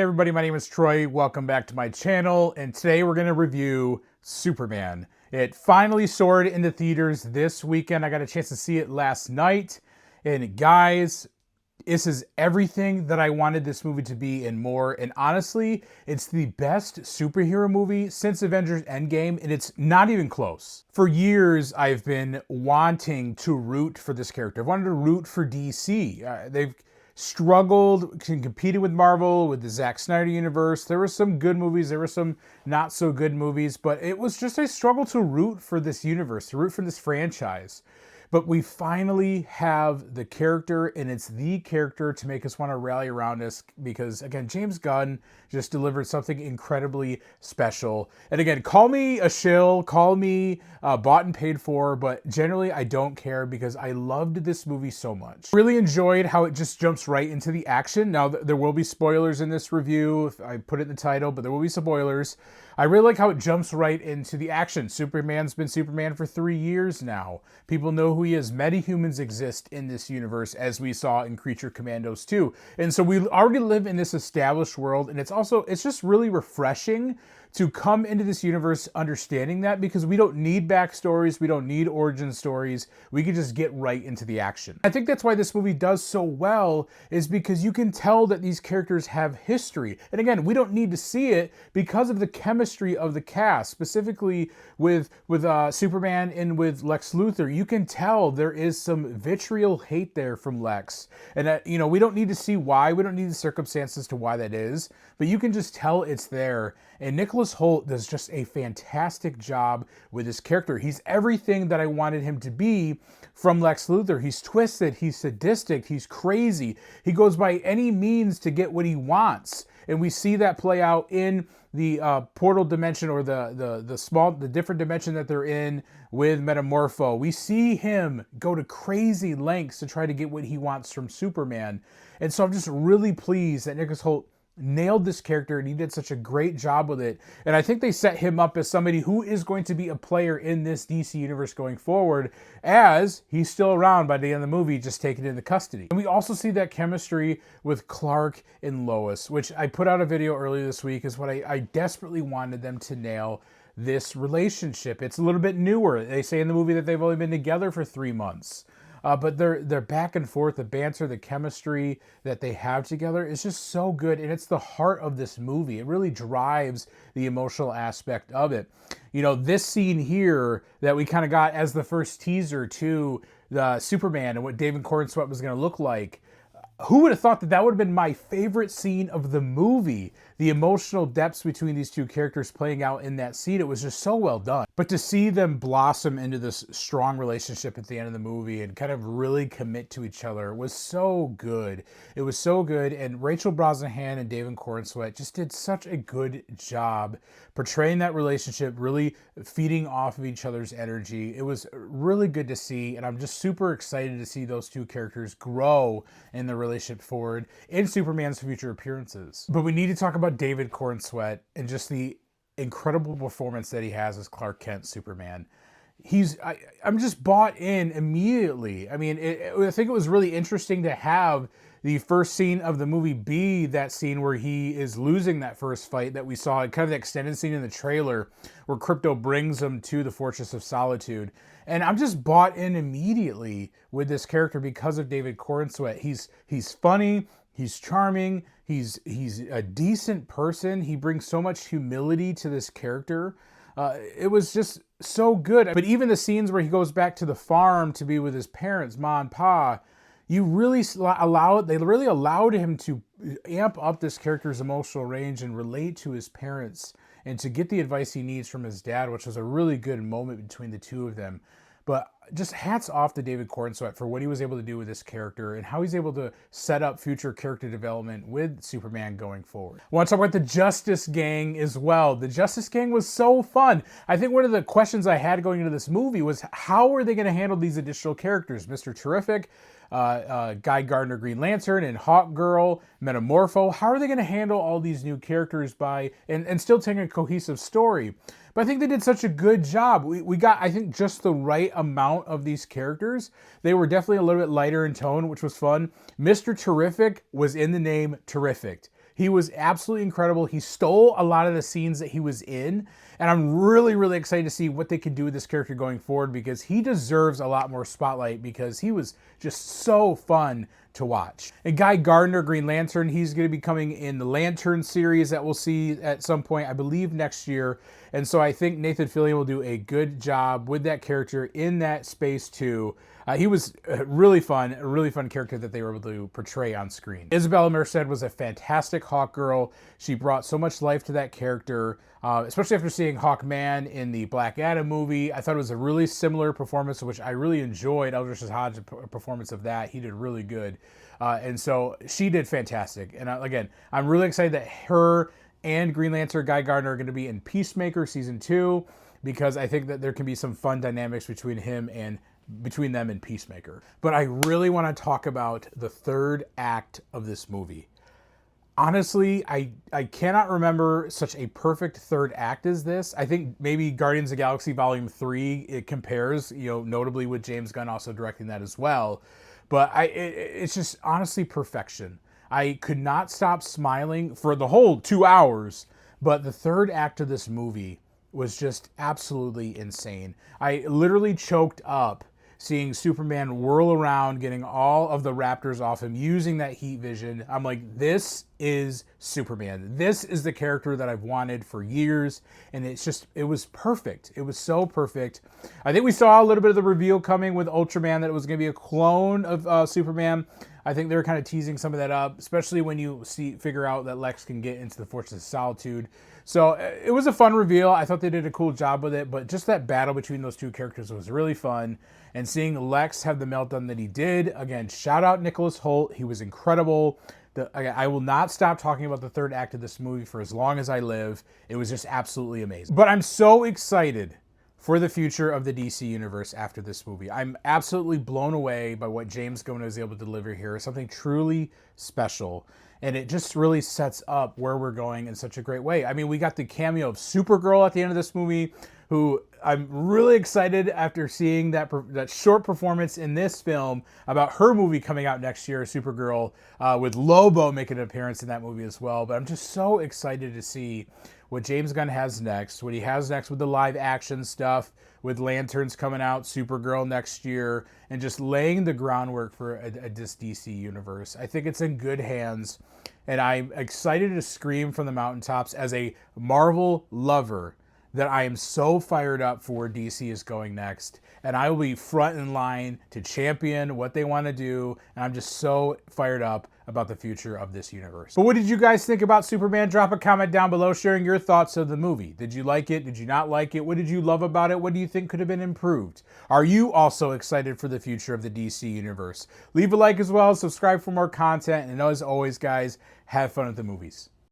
Hey everybody, my name is Troy. Welcome back to my channel, and today we're going to review Superman. It finally soared into theaters this weekend. I got a chance to see it last night, and guys, this is everything that I wanted this movie to be and more. And honestly, it's the best superhero movie since Avengers Endgame, and it's not even close. For years, I've been wanting to root for this character. I wanted to root for DC. They've struggled competing with Marvel, with the Zack Snyder universe. There were some good movies, there were some not so good movies, but it was just a struggle to root for this universe, to root for this franchise. But we finally have the character, and it's the character to make us want to rally around us because, again, James Gunn just delivered something incredibly special. And again, call me a shill, call me bought and paid for, but generally I don't care because I loved this movie so much. Really enjoyed how it just jumps right into the action. Now, there will be spoilers in this review. If I put it in the title, but there will be spoilers. I really like how it jumps right into the action. Superman's been Superman for 3 years now. People know who he is. Metahumans exist in this universe, as we saw in Creature Commandos 2. And so we already live in this established world, and it's just really refreshing to come into this universe understanding that, because we don't need backstories, we don't need origin stories, we can just get right into the action. I think that's why this movie does so well, is because you can tell that these characters have history. And again, we don't need to see it because of the chemistry of the cast, specifically with Superman and with Lex Luthor. You can tell there is some vitriol hate there from Lex. And we don't need to see why, we don't need the circumstances to why that is, but you can just tell it's there. And Nicholas Hoult does just a fantastic job with his character. He's everything that I wanted him to be from Lex Luthor. He's twisted, he's sadistic, he's crazy. He goes by any means to get what he wants. And we see that play out in the portal dimension, or the different dimension that they're in with Metamorpho. We see him go to crazy lengths to try to get what he wants from Superman. And so I'm just really pleased that Nicholas Hoult nailed this character, and he did such a great job with it. And I think they set him up as somebody who is going to be a player in this DC universe going forward, as he's still around by the end of the movie, just taken into custody. And we also see that chemistry with Clark and Lois, which I put out a video earlier this week, is what I desperately wanted them to nail this relationship. It's a little bit newer. They say in the movie that they've only been together for 3 months. But they're back and forth, the banter, the chemistry that they have together is just so good, and it's the heart of this movie. It really drives the emotional aspect of it. You know, this scene here that we kind of got as the first teaser to the Superman and what David Cornsweet was going to look like, who would have thought that that would have been my favorite scene of the movie? The emotional depths between these two characters playing out in that scene, it was just so well done. But to see them blossom into this strong relationship at the end of the movie and kind of really commit to each other was so good. It was so good, and Rachel Brosnahan and David Cornsweet just did such a good job portraying that relationship, really feeding off of each other's energy. It was really good to see, and I'm just super excited to see those two characters grow in the relationship forward in Superman's future appearances. But we need to talk about David Cornsweet and just the incredible performance that he has as Clark Kent Superman. I'm just bought in immediately. I mean, I think it was really interesting to have the first scene of the movie be that scene where he is losing that first fight that we saw, kind of the extended scene in the trailer where Krypto brings him to the Fortress of Solitude. And I'm just bought in immediately with this character because of David Cornsweet. He's funny, he's charming, he's a decent person. He brings so much humility to this character. It was just so good. But even the scenes where he goes back to the farm to be with his parents, Ma and Pa, they really allowed him to amp up this character's emotional range and relate to his parents and to get the advice he needs from his dad, which was a really good moment between the two of them. But just hats off to David Cornsweet for what he was able to do with this character and how he's able to set up future character development with Superman going forward. I want to talk about the Justice Gang as well. The Justice Gang was so fun. I think one of the questions I had going into this movie was, how are they going to handle these additional characters? Mr. Terrific, Guy Gardner Green Lantern, and Hawk Girl, Metamorpho. How are they going to handle all these new characters and still telling a cohesive story? But I think they did such a good job. We got, I think, just the right amount of these characters. They were definitely a little bit lighter in tone, which was fun. Mr. Terrific was in the name Terrific. He was absolutely incredible. He stole a lot of the scenes that he was in, and I'm really, really excited to see what they can do with this character going forward, because he deserves a lot more spotlight because he was just so fun to watch. And Guy Gardner, Green Lantern, he's going to be coming in the Lantern series that we'll see at some point, I believe next year. And so I think Nathan Fillion will do a good job with that character in that space too. He was a really fun character that they were able to portray on screen. Isabella Merced was a fantastic Hawkgirl. She brought so much life to that character, especially after seeing Hawkman in the Black Adam movie. I thought it was a really similar performance, which I really enjoyed. Eldridge Hodge's performance of that. He did really good. And so she did fantastic. And again, I'm really excited that her and Green Lantern Guy Gardner are going to be in Peacemaker Season 2, because I think that there can be some fun dynamics between them and Peacemaker. But I really want to talk about the third act of this movie. Honestly, I cannot remember such a perfect third act as this. I think maybe Guardians of the Galaxy Volume 3, it compares, notably with James Gunn also directing that as well. But it's just honestly perfection. I could not stop smiling for the whole 2 hours, but the third act of this movie was just absolutely insane. I literally choked up seeing Superman whirl around, getting all of the raptors off him, using that heat vision. I'm like, this is Superman. This is the character that I've wanted for years, and it was perfect. It was so perfect. I think we saw a little bit of the reveal coming with Ultraman that it was going to be a clone of Superman. I think they're kind of teasing some of that up, especially when you figure out that Lex can get into the Fortress of Solitude. So it was a fun reveal. I thought they did a cool job with it, but just that battle between those two characters was really fun. And seeing Lex have the meltdown that he did, again, shout out Nicholas Hoult. He was incredible. I will not stop talking about the third act of this movie for as long as I live. It was just absolutely amazing. But I'm so excited for the future of the DC Universe after this movie. I'm absolutely blown away by what James Gunn was able to deliver here. Something truly special. And it just really sets up where we're going in such a great way. I mean, we got the cameo of Supergirl at the end of this movie, who I'm really excited after seeing that short performance in this film about her movie coming out next year, Supergirl, with Lobo making an appearance in that movie as well. But I'm just so excited to see what James Gunn has next, what he has next with the live action stuff, with Lanterns coming out, Supergirl next year, and just laying the groundwork for this DC universe. I think it's in good hands, and I'm excited to scream from the mountaintops as a Marvel lover that I am so fired up for where DC is going next. And I will be front in line to champion what they want to do. And I'm just so fired up about the future of this universe. But what did you guys think about Superman? Drop a comment down below sharing your thoughts of the movie. Did you like it? Did you not like it? What did you love about it? What do you think could have been improved? Are you also excited for the future of the DC universe? Leave a like as well, subscribe for more content, and as always, guys, have fun at the movies.